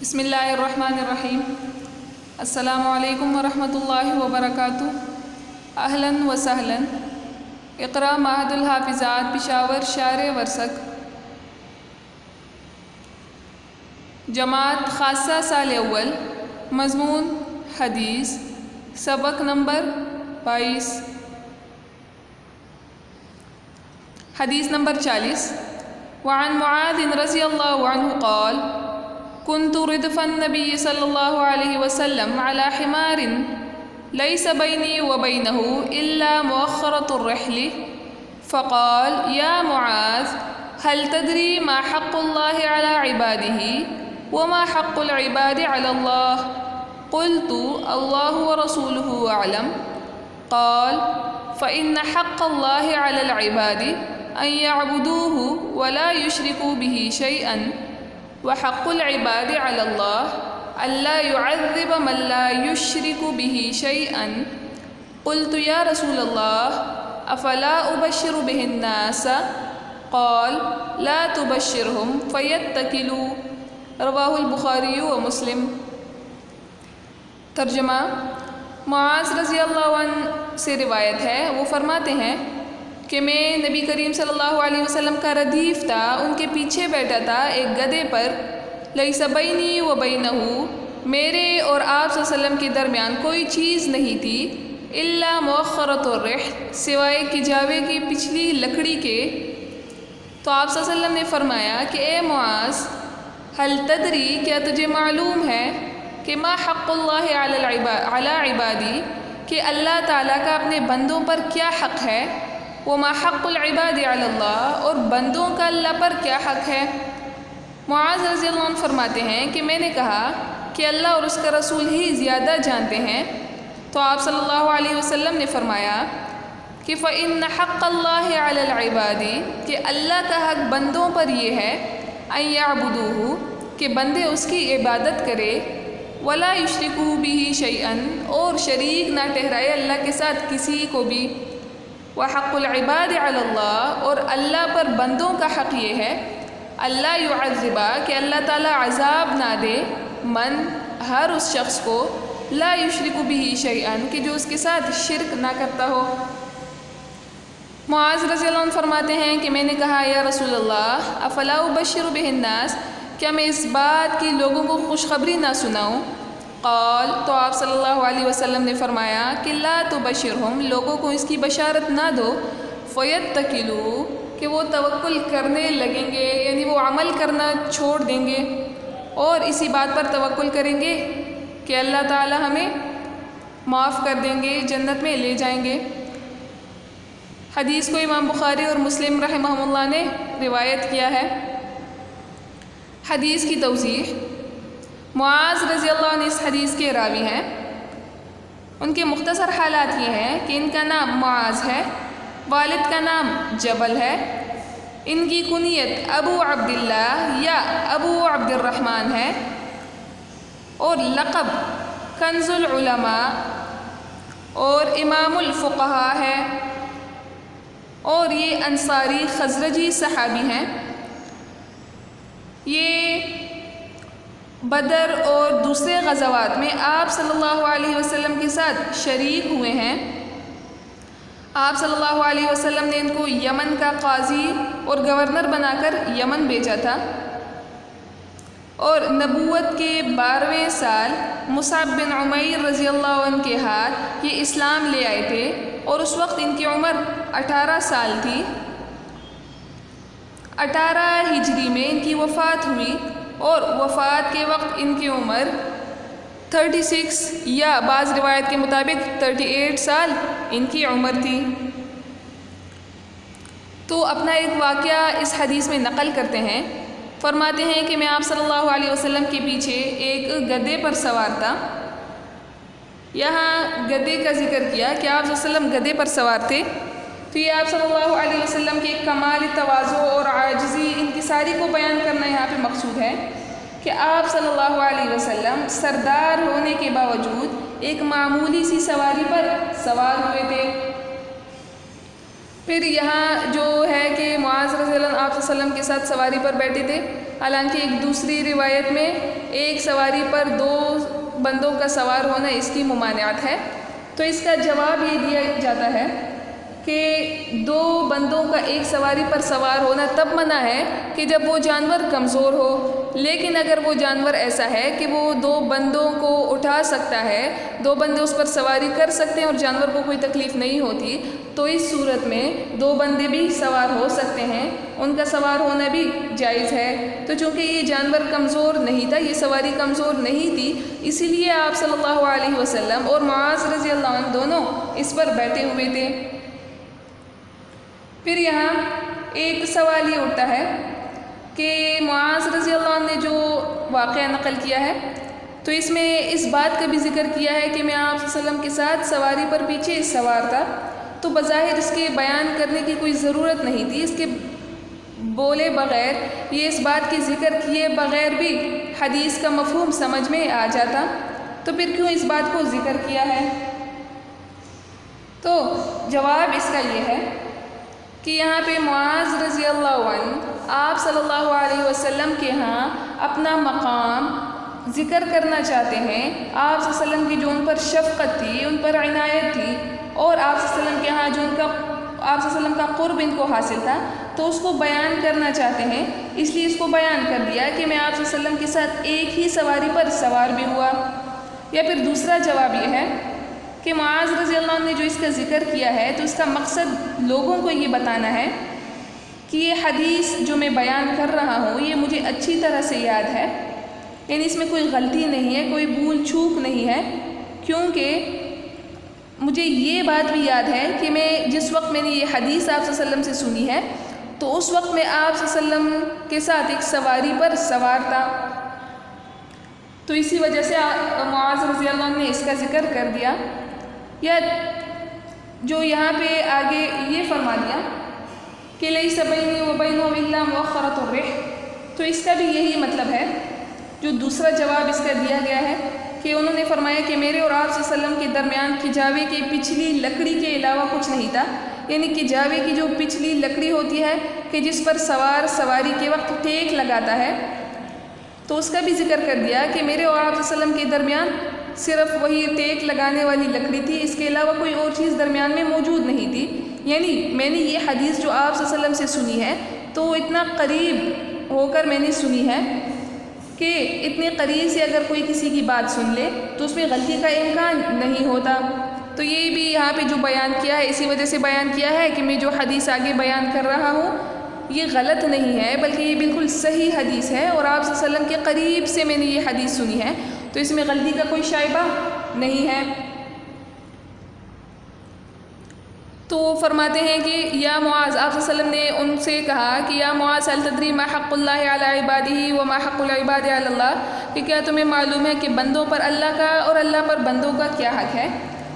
بسم اللہ الرحمن الرحیم۔ السلام علیکم ورحمۃ اللہ وبرکاتہ۔ اہلاً و سہلاً۔ اقرا معہد الحافظات پشاور شارع ورسک، جماعت خاصہ سال اول، مضمون حدیث، سبق نمبر 22، حدیث نمبر 40۔ وعن معاذ رضی اللہ عنہ قال كنت ردف النبي صلى الله عليه وسلم على حمار ليس بيني وبينه إلا مؤخرة الرحل فقال يا معاذ هل تدري ما حق الله على عباده وما حق العباد على الله؟ قلت الله ورسوله أعلم. قال فإن حق الله على العباد أن يعبدوه ولا يشركوا به شيئا، وحق العباد على الله ألا يعذب من لا يشرك به شيئا. قلت يا رسول الله أفلا أبشر به الناس؟ قال لا تبشرهم فيتكلوا. رواہ البخاری و مسلم۔ ترجمہ: معاذ رضی اللہ عنہ سے روایت ہے، وہ فرماتے ہیں کہ میں نبی کریم صلی اللہ علیہ وسلم کا ردیف تھا، ان کے پیچھے بیٹھا تھا ایک گدھے پر، لیس بینی و بینہ، میرے اور آپ صلی اللہ علیہ وسلم کے درمیان کوئی چیز نہیں تھی، الا مؤخرۃ الرحل، سوائے کجاوے کی پچھلی لکڑی کے۔ تو آپ صلی اللہ علیہ وسلم نے فرمایا کہ اے معاذ، هل تدری، کیا تجھے معلوم ہے کہ ما حق اللہ علی عبادی، کہ اللہ تعالیٰ کا اپنے بندوں پر کیا حق ہے، وما حق العباد علی اللہ، اور بندوں کا اللہ پر کیا حق ہے۔ معاذ رضی اللہ عنہ فرماتے ہیں کہ میں نے کہا کہ اللہ اور اس کا رسول ہی زیادہ جانتے ہیں۔ تو آپ صلی اللہ علیہ وسلم نے فرمایا کہ فإن حق اللہ علی العباد، کہ اللہ کا حق بندوں پر یہ ہے، ان یعبدوہ، کہ بندے اس کی عبادت کرے، ولا یشرکوا بہ شیئا، اور شریک نہ ٹھہرائے اللہ کے ساتھ کسی کو بھی، وحق العباد علی اللہ، اور اللہ پر بندوں کا حق یہ ہے، اللہ یعذبا، کہ اللہ تعالیٰ عذاب نہ دے، من، ہر اس شخص کو، لا یشرک بہ شیئا، کہ جو اس کے ساتھ شرک نہ کرتا ہو۔ معاذ رضی اللہ عنہ فرماتے ہیں کہ میں نے کہا یا رسول اللہ افلا ابشر بہ الناس، کیا میں اس بات کی لوگوں کو خوشخبری نہ سناؤں؟ قال، تو آپ صلی اللہ علیہ وسلم نے فرمایا کہ لا تبشرہم، لوگوں کو اس کی بشارت نہ دو، فیتکلوا، کہ وہ توکل کرنے لگیں گے، یعنی وہ عمل کرنا چھوڑ دیں گے اور اسی بات پر توکل کریں گے کہ اللہ تعالی ہمیں معاف کر دیں گے، جنت میں لے جائیں گے۔ حدیث کو امام بخاری اور مسلم رحمہ اللہ نے روایت کیا ہے۔ حدیث کی توضیح: معاذ رضی اللہ عنہ اس حدیث کے راوی ہیں۔ ان کے مختصر حالات یہ ہیں کہ ان کا نام معاذ ہے، والد کا نام جبل ہے، ان کی کنیت ابو عبداللہ یا ابو عبد الرحمن ہے، اور لقب کنز العلماء اور امام الفقہاء ہے، اور یہ انصاری خزرجی صحابی ہیں۔ یہ بدر اور دوسرے غزوات میں آپ صلی اللہ علیہ وسلم کے ساتھ شریک ہوئے ہیں۔ آپ صلی اللہ علیہ وسلم نے ان کو یمن کا قاضی اور گورنر بنا کر یمن بھیجا تھا، اور نبوت کے 12ویں سال مصعب بن عمیر رضی اللہ عنہ کے ہاتھ یہ اسلام لے آئے تھے، اور اس وقت ان کی عمر 18 سال تھی۔ 18 ہجری میں ان کی وفات ہوئی، اور وفات کے وقت ان کی عمر 36 یا بعض روایت کے مطابق 38 سال ان کی عمر تھی۔ تو اپنا ایک واقعہ اس حدیث میں نقل کرتے ہیں۔ فرماتے ہیں کہ میں آپ صلی اللہ علیہ وسلم کے پیچھے ایک گدھے پر سوار تھا۔ یہاں گدھے کا ذکر کیا کہ آپ صلی اللہ علیہ وسلم گدھے پر سوار تھے، تو یہ آپ صلی اللہ علیہ وسلم کے کمال تواضع اور عاجزی انکساری کو بیان کرنا یہاں پہ مقصود ہے کہ آپ صلی اللہ علیہ وسلم سردار ہونے کے باوجود ایک معمولی سی سواری پر سوار ہوئے تھے۔ پھر یہاں جو ہے کہ معاذ رضی اللہ عنہ آپ صلی اللہ علیہ وسلم کے ساتھ سواری پر بیٹھے تھے، حالانکہ ایک دوسری روایت میں ایک سواری پر 2 بندوں کا سوار ہونا اس کی ممانعت ہے۔ تو اس کا جواب یہ دیا جاتا ہے کہ 2 بندوں کا ایک سواری پر سوار ہونا تب منع ہے کہ جب وہ جانور کمزور ہو، لیکن اگر وہ جانور ایسا ہے کہ وہ 2 بندوں کو اٹھا سکتا ہے، 2 بندے اس پر سواری کر سکتے ہیں اور جانور کو کوئی تکلیف نہیں ہوتی، تو اس صورت میں 2 بندے بھی سوار ہو سکتے ہیں، ان کا سوار ہونا بھی جائز ہے۔ تو چونکہ یہ جانور کمزور نہیں تھا، یہ سواری کمزور نہیں تھی، اسی لیے آپ صلی اللہ علیہ وسلم اور معاذ رضی اللہ عنہ دونوں اس پر بیٹھے ہوئے تھے۔ پھر یہاں ایک سوال یہ اٹھتا ہے کہ معاذ رضی اللہ عنہ نے جو واقعہ نقل کیا ہے، تو اس میں اس بات کا بھی ذکر کیا ہے کہ میں آپ صلی اللہ علیہ وسلم کے ساتھ سواری پر پیچھے سوار تھا، تو بظاہر اس کے بیان کرنے کی کوئی ضرورت نہیں تھی، اس کے بولے بغیر، یہ اس بات کے ذکر کیے بغیر بھی حدیث کا مفہوم سمجھ میں آ جاتا، تو پھر کیوں اس بات کو ذکر کیا ہے؟ تو جواب اس کا یہ ہے کہ یہاں پہ معاذ رضی اللہ عنہ آپ صلی اللہ علیہ وسلم کے ہاں اپنا مقام ذکر کرنا چاہتے ہیں، آپ صلی اللہ علیہ وسلم کی جو ان پر شفقت تھی، ان پر عنایت تھی، اور آپ صلی اللہ علیہ وسلم کے ہاں جو آپ صلی اللہ علیہ وسلم کا قرب ان کو حاصل تھا، تو اس کو بیان کرنا چاہتے ہیں، اس لیے اس کو بیان کر دیا کہ میں آپ صلی اللہ علیہ وسلم کے ساتھ ایک ہی سواری پر سوار بھی ہوا۔ یا پھر دوسرا جواب یہ ہے کہ معاذ رضی اللہ عنہ نے جو اس کا ذکر کیا ہے، تو اس کا مقصد لوگوں کو یہ بتانا ہے کہ یہ حدیث جو میں بیان کر رہا ہوں یہ مجھے اچھی طرح سے یاد ہے، یعنی اس میں کوئی غلطی نہیں ہے، کوئی بھول چوک نہیں ہے، کیونکہ مجھے یہ بات بھی یاد ہے کہ میں جس وقت میں نے یہ حدیث آپ صلی اللہ علیہ وسلم سے سنی ہے، تو اس وقت میں آپ صلی اللہ علیہ وسلم کے ساتھ ایک سواری پر سوار تھا، تو اسی وجہ سے معاذ رضی اللہ عنہ نے اس کا ذکر کر دیا۔ یا جو یہاں پہ آگے یہ فرما دیا کہ لیس بینی و بینہ الا مؤخرۃ الرح، تو اس کا بھی یہی مطلب ہے، جو دوسرا جواب اس کا دیا گیا ہے کہ انہوں نے فرمایا کہ میرے اور آپ صلی اللہ علیہ وسلم کے درمیان کجاوے کی پچھلی لکڑی کے علاوہ کچھ نہیں تھا، یعنی کجاوے کی جو پچھلی لکڑی ہوتی ہے کہ جس پر سوار سواری کے وقت ٹیک لگاتا ہے، تو اس کا بھی ذکر کر دیا کہ میرے اور آپ صلی اللہ علیہ وسلم کے درمیان صرف وہی ٹیک لگانے والی لکڑی تھی، اس کے علاوہ کوئی اور چیز درمیان میں موجود نہیں تھی۔ یعنی میں نے یہ حدیث جو آپ صلی اللہ علیہ وسلم سے سنی ہے، تو اتنا قریب ہو کر میں نے سنی ہے کہ اتنے قریب سے اگر کوئی کسی کی بات سن لے تو اس میں غلطی کا امکان نہیں ہوتا۔ تو یہ بھی یہاں پہ جو بیان کیا ہے، اسی وجہ سے بیان کیا ہے کہ میں جو حدیث آگے بیان کر رہا ہوں یہ غلط نہیں ہے، بلکہ یہ بالکل صحیح حدیث ہے، اور آپ صلی اللہ علیہ وسلم کے قریب سے میں نے یہ حدیث سنی ہے، تو اس میں غلطی کا کوئی شائبہ نہیں ہے۔ تو فرماتے ہیں کہ یا معاذ، آپ صلی اللہ علیہ وسلم نے ان سے کہا کہ یا معاذ هل تدری ما حق اللہ علی عبادہ وما حق العباد علی اللہ، کہ کیا تمہیں معلوم ہے کہ بندوں پر اللہ کا اور اللہ پر بندوں کا کیا حق ہے؟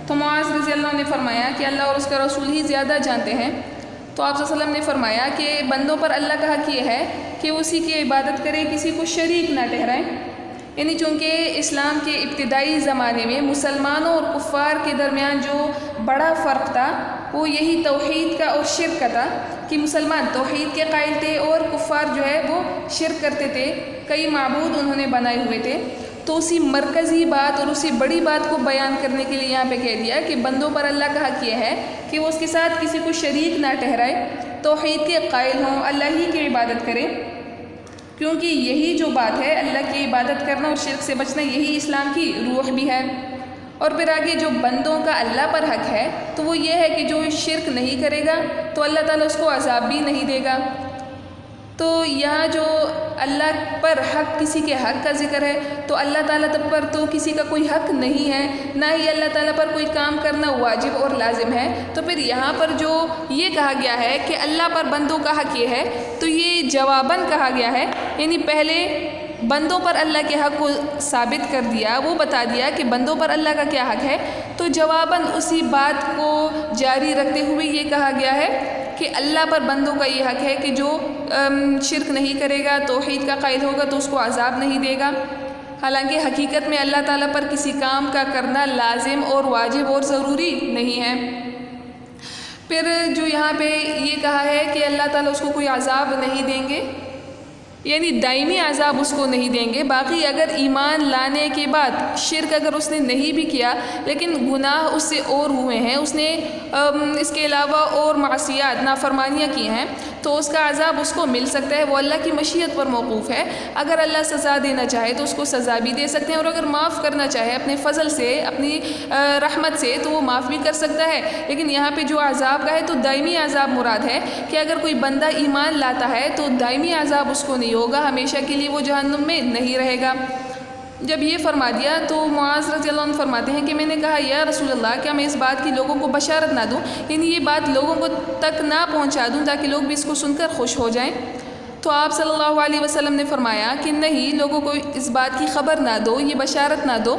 تو معاذ رضی اللہ عنہ نے فرمایا کہ اللہ اور اس کا رسول ہی زیادہ جانتے ہیں۔ تو آپ صلی اللہ علیہ وسلم نے فرمایا کہ بندوں پر اللہ کا حق یہ ہے کہ وہ اسی کی عبادت کرے، کسی کو شریک نہ ٹھہرائیں، یعنی چونکہ اسلام کے ابتدائی زمانے میں مسلمانوں اور کفار کے درمیان جو بڑا فرق تھا وہ یہی توحید کا اور شرک کا تھا، کہ مسلمان توحید کے قائل تھے اور کفار جو ہے وہ شرک کرتے تھے، کئی معبود انہوں نے بنائے ہوئے تھے۔ تو اسی مرکزی بات اور اسی بڑی بات کو بیان کرنے کے لیے یہاں پہ کہہ دیا کہ بندوں پر اللہ کا حق یہ ہے کہ وہ اس کے ساتھ کسی کو شریک نہ ٹھہرائے، توحید کے قائل ہوں، اللہ ہی کی عبادت کریں، کیونکہ یہی جو بات ہے اللہ کی عبادت کرنا اور شرک سے بچنا، یہی اسلام کی روح بھی ہے۔ اور پھر آگے جو بندوں کا اللہ پر حق ہے تو وہ یہ ہے کہ جو شرک نہیں کرے گا تو اللہ تعالیٰ اس کو عذاب بھی نہیں دے گا۔ تو یہاں جو اللہ پر حق، کسی کے حق کا ذکر ہے، تو اللہ تعالیٰ پر تو کسی کا کوئی حق نہیں ہے، نہ ہی اللہ تعالیٰ پر کوئی کام کرنا واجب اور لازم ہے۔ تو پھر یہاں پر جو یہ کہا گیا ہے کہ اللہ پر بندوں کا حق یہ ہے، تو یہ جواباً کہا گیا ہے، یعنی پہلے بندوں پر اللہ کے حق کو ثابت کر دیا، وہ بتا دیا کہ بندوں پر اللہ کا کیا حق ہے، تو جواباً اسی بات کو جاری رکھتے ہوئے یہ کہا گیا ہے کہ اللہ پر بندوں کا یہ حق ہے کہ جو شرک نہیں کرے گا، توحید کا قائل ہوگا تو اس کو عذاب نہیں دے گا۔ حالانکہ حقیقت میں اللہ تعالیٰ پر کسی کام کا کرنا لازم اور واجب اور ضروری نہیں ہے۔ پھر جو یہاں پہ یہ کہا ہے کہ اللہ تعالیٰ اس کو کوئی عذاب نہیں دیں گے، یعنی دائمی عذاب اس کو نہیں دیں گے، باقی اگر ایمان لانے کے بعد شرک اگر اس نے نہیں بھی کیا لیکن گناہ اس سے اور ہوئے ہیں، اس نے اس کے علاوہ اور معصیات نافرمانیاں کی ہیں، تو اس کا عذاب اس کو مل سکتا ہے، وہ اللہ کی مشیت پر موقوف ہے۔ اگر اللہ سزا دینا چاہے تو اس کو سزا بھی دے سکتے ہیں، اور اگر معاف کرنا چاہے اپنے فضل سے، اپنی رحمت سے، تو وہ معاف بھی کر سکتا ہے۔ لیکن یہاں پہ جو عذاب کا ہے تو دائمی عذاب مراد ہے کہ اگر کوئی بندہ ایمان لاتا ہے تو دائمی عذاب اس کو نہیں ہوگا، ہمیشہ کے لیے وہ جہنم میں نہیں رہے گا۔ جب یہ فرما دیا تو معاذ رضی اللہ عنہ فرماتے ہیں کہ میں نے کہا یا رسول اللہ، کیا میں اس بات کی لوگوں کو بشارت نہ دوں، یعنی یہ بات لوگوں کو تک نہ پہنچا دوں تاکہ لوگ بھی اس کو سن کر خوش ہو جائیں؟ تو آپ صلی اللہ علیہ وسلم نے فرمایا کہ نہیں، لوگوں کو اس بات کی خبر نہ دو، یہ بشارت نہ دو،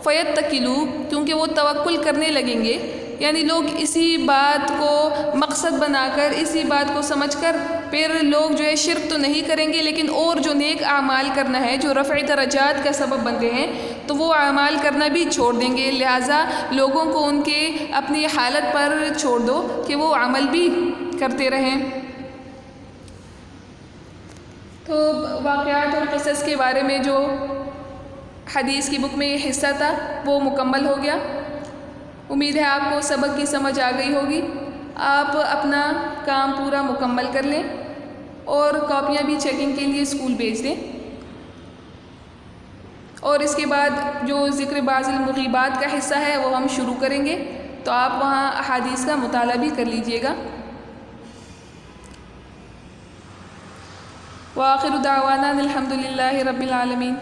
فیتکلوا، کیونکہ وہ توکل کرنے لگیں گے، یعنی لوگ اسی بات کو مقصد بنا کر، اسی بات کو سمجھ کر پھر لوگ جو ہے شرک تو نہیں کریں گے، لیکن اور جو نیک اعمال کرنا ہے، جو رفع درجات کا سبب بنتے ہیں، تو وہ اعمال کرنا بھی چھوڑ دیں گے۔ لہٰذا لوگوں کو ان کے اپنی حالت پر چھوڑ دو کہ وہ عمل بھی کرتے رہیں۔ تو واقعات اور قصص کے بارے میں جو حدیث کی بک میں یہ حصہ تھا وہ مکمل ہو گیا۔ امید ہے آپ کو سبق کی سمجھ آ گئی ہوگی۔ آپ اپنا کام پورا مکمل کر لیں اور کاپیاں بھی چیکنگ کے لیے اسکول بھیج دیں، اور اس کے بعد جو ذکر بعض المغیبات کا حصہ ہے وہ ہم شروع کریں گے، تو آپ وہاں احادیث کا مطالعہ بھی کر لیجئے گا۔ وآخر دعوانا الحمد للہ رب العالمین۔